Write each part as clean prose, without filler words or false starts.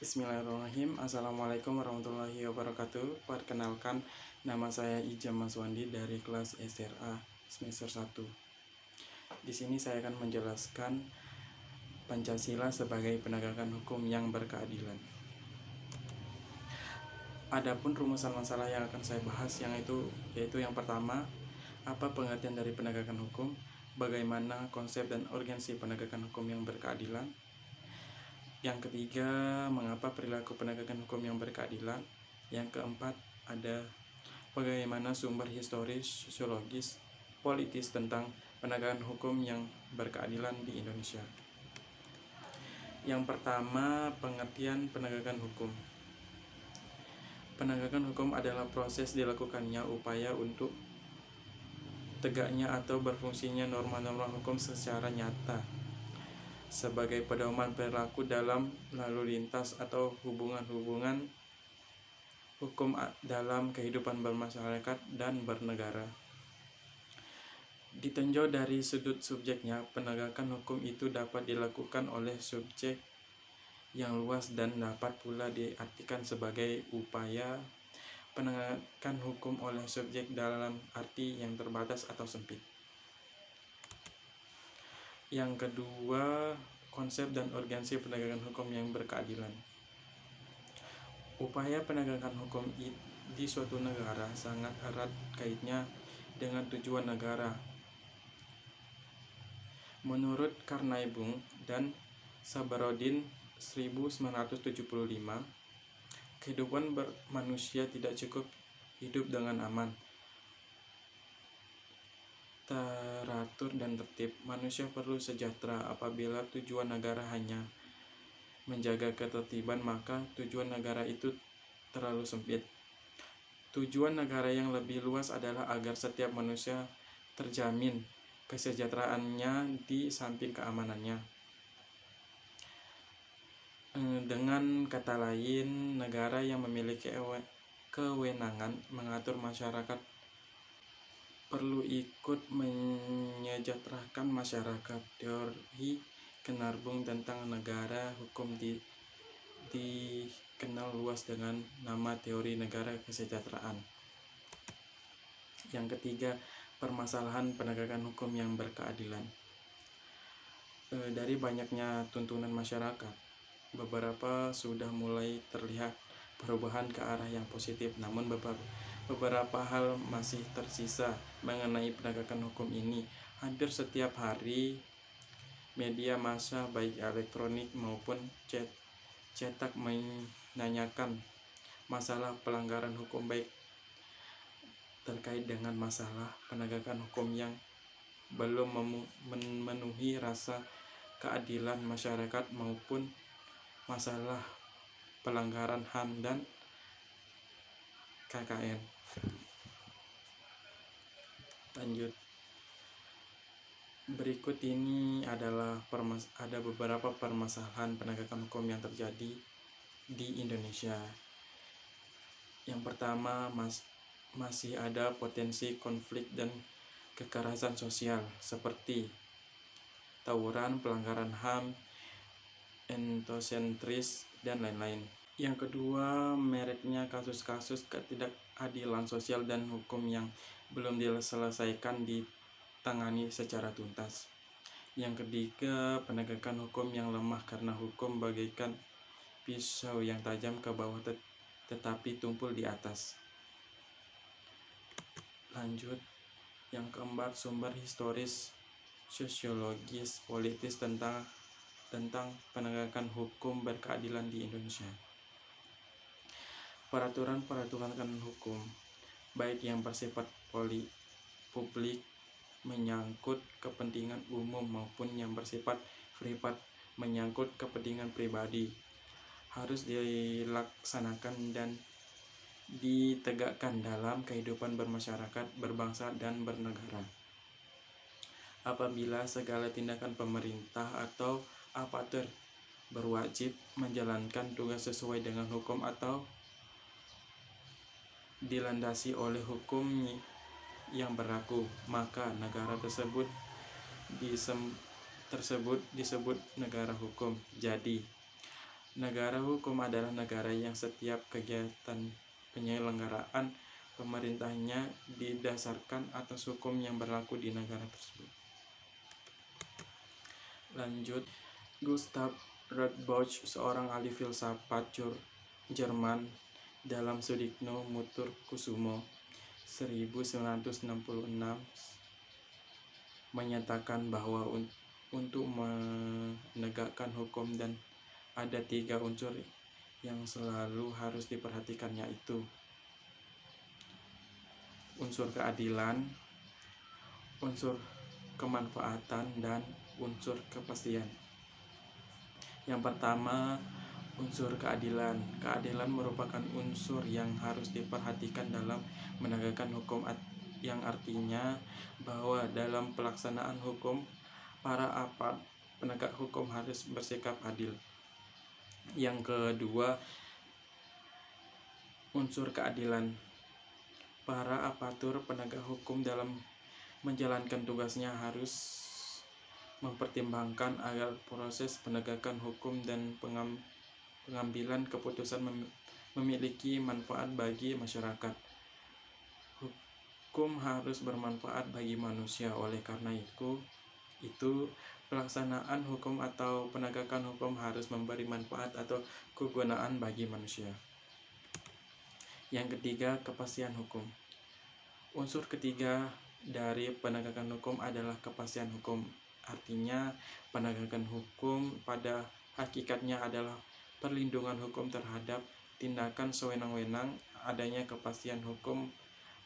Bismillahirrahmanirrahim. Assalamualaikum warahmatullahi wabarakatuh. Perkenalkan, nama saya Ijam Maswandi dari kelas SRA semester 1. Di sini saya akan menjelaskan Pancasila sebagai penegakan hukum yang berkeadilan. Adapun rumusan masalah yang akan saya bahas yaitu yang pertama, apa pengertian dari penegakan hukum, bagaimana konsep dan urgensi penegakan hukum yang berkeadilan. Yang ketiga, mengapa perilaku penegakan hukum yang berkeadilan. Yang keempat, ada bagaimana sumber historis, sosiologis, politis tentang penegakan hukum yang berkeadilan di Indonesia. Yang pertama, pengertian penegakan hukum. Penegakan hukum adalah proses dilakukannya upaya untuk tegaknya atau berfungsinya norma-norma hukum secara nyata sebagai pedoman perilaku dalam lalu lintas atau hubungan-hubungan hukum dalam kehidupan bermasyarakat dan bernegara. Ditinjau dari sudut subjeknya, penegakan hukum itu dapat dilakukan oleh subjek yang luas dan dapat pula diartikan sebagai upaya penegakan hukum oleh subjek dalam arti yang terbatas atau sempit. Yang kedua, konsep dan urgensi penegakan hukum yang berkeadilan. Upaya penegakan hukum di suatu negara sangat erat kaitnya dengan tujuan negara. Menurut Carney-Bung dan Sabarodin 1975, kehidupan manusia tidak cukup hidup dengan aman, teratur dan tertib. Manusia perlu sejahtera. Apabila tujuan negara hanya menjaga ketertiban, maka tujuan negara itu terlalu sempit. Tujuan negara yang lebih luas adalah agar setiap manusia terjamin kesejahteraannya di samping keamanannya. Dengan kata lain, negara yang memiliki kewenangan mengatur masyarakat perlu ikut menyejahterakan masyarakat. Teori Carney-Bung tentang negara hukum dikenal luas dengan nama teori negara kesejahteraan. Yang ketiga, permasalahan penegakan hukum yang berkeadilan. Dari banyaknya tuntunan masyarakat, beberapa sudah mulai terlihat perubahan ke arah yang positif, namun beberapa hal masih tersisa mengenai penegakan hukum ini. Hampir setiap hari, media massa baik elektronik maupun cetak menanyakan masalah pelanggaran hukum, baik terkait dengan masalah penegakan hukum yang belum memenuhi rasa keadilan masyarakat maupun masalah pelanggaran HAM dan KKN. Lanjut. Berikut ini adalah ada beberapa permasalahan penegakan hukum yang terjadi di Indonesia. Yang pertama, masih ada potensi konflik dan kekerasan sosial seperti tawuran, pelanggaran HAM, etnosentris, dan lain-lain. Yang kedua, mereknya kasus-kasus ketidakadilan sosial dan hukum yang belum diselesaikan ditangani secara tuntas. Yang ketiga, penegakan hukum yang lemah karena hukum bagaikan pisau yang tajam ke bawah tetapi tumpul di atas. Lanjut. Yang keempat, sumber historis, sosiologis, politis tentang penegakan hukum berkeadilan di Indonesia. Peraturan-peraturan hukum, baik yang bersifat publik menyangkut kepentingan umum maupun yang bersifat privat menyangkut kepentingan pribadi, harus dilaksanakan dan ditegakkan dalam kehidupan bermasyarakat, berbangsa, dan bernegara. Apabila segala tindakan pemerintah atau aparatur berwajib menjalankan tugas sesuai dengan hukum atau dilandasi oleh hukum yang berlaku, maka negara tersebut disebut negara hukum. Jadi, Negara hukum adalah negara yang setiap kegiatan penyelenggaraan pemerintahnya didasarkan atas hukum yang berlaku di negara tersebut. Lanjut, Gustav Radbauch, seorang ahli filsafat Jerman, dalam Sudikno Mutur Kusumo 1966 menyatakan bahwa untuk menegakkan hukum dan ada 3 unsur yang selalu harus diperhatikan, yaitu unsur keadilan, unsur kemanfaatan, dan unsur kepastian. Yang pertama, unsur keadilan. Keadilan merupakan unsur yang harus diperhatikan dalam menegakkan hukum, yang artinya bahwa dalam pelaksanaan hukum, para aparat penegak hukum harus bersikap adil. Yang kedua, unsur keadilan. Para aparatur penegak hukum dalam menjalankan tugasnya harus mempertimbangkan agar proses penegakan hukum dan pengambilan keputusan memiliki manfaat bagi masyarakat. Hukum harus bermanfaat bagi manusia. Oleh karena itu pelaksanaan hukum atau penegakan hukum harus memberi manfaat atau kegunaan bagi manusia. Yang ketiga, kepastian hukum. Unsur ketiga dari penegakan hukum adalah kepastian hukum. Artinya, penegakan hukum pada hakikatnya adalah perlindungan hukum terhadap tindakan sewenang-wenang. Adanya kepastian hukum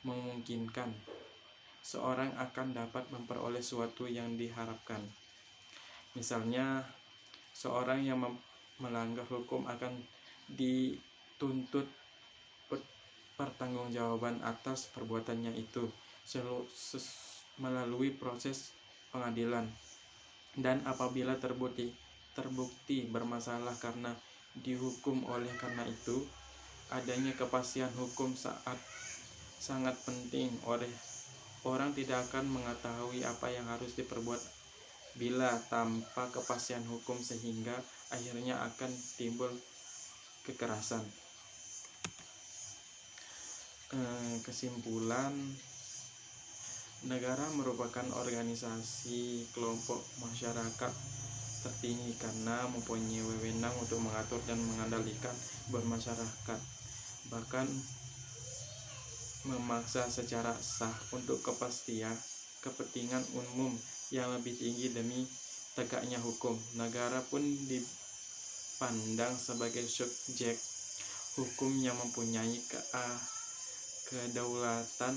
memungkinkan seorang akan dapat memperoleh sesuatu yang diharapkan. Misalnya, seorang yang melanggar hukum akan dituntut pertanggungjawaban atas perbuatannya itu melalui proses pengadilan. Dan apabila terbukti bermasalah karena dihukum, oleh karena itu adanya kepastian hukum sangat penting. Orang tidak akan mengetahui apa yang harus diperbuat bila tanpa kepastian hukum, sehingga akhirnya akan timbul kekerasan. Kesimpulan, negara merupakan organisasi kelompok masyarakat tertinggi karena mempunyai wewenang untuk mengatur dan mengendalikan bermasyarakat, bahkan memaksa secara sah untuk kepentingan umum yang lebih tinggi demi tegaknya hukum. Negara pun dipandang sebagai subjek hukum yang mempunyai kedaulatan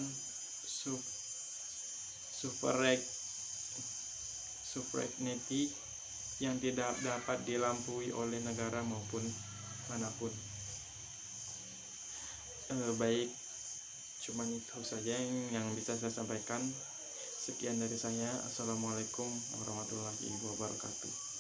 sovereignty yang tidak dapat dilampaui oleh negara maupun manapun. Baik, cuman itu saja yang bisa saya sampaikan. Sekian dari saya. Assalamualaikum warahmatullahi wabarakatuh.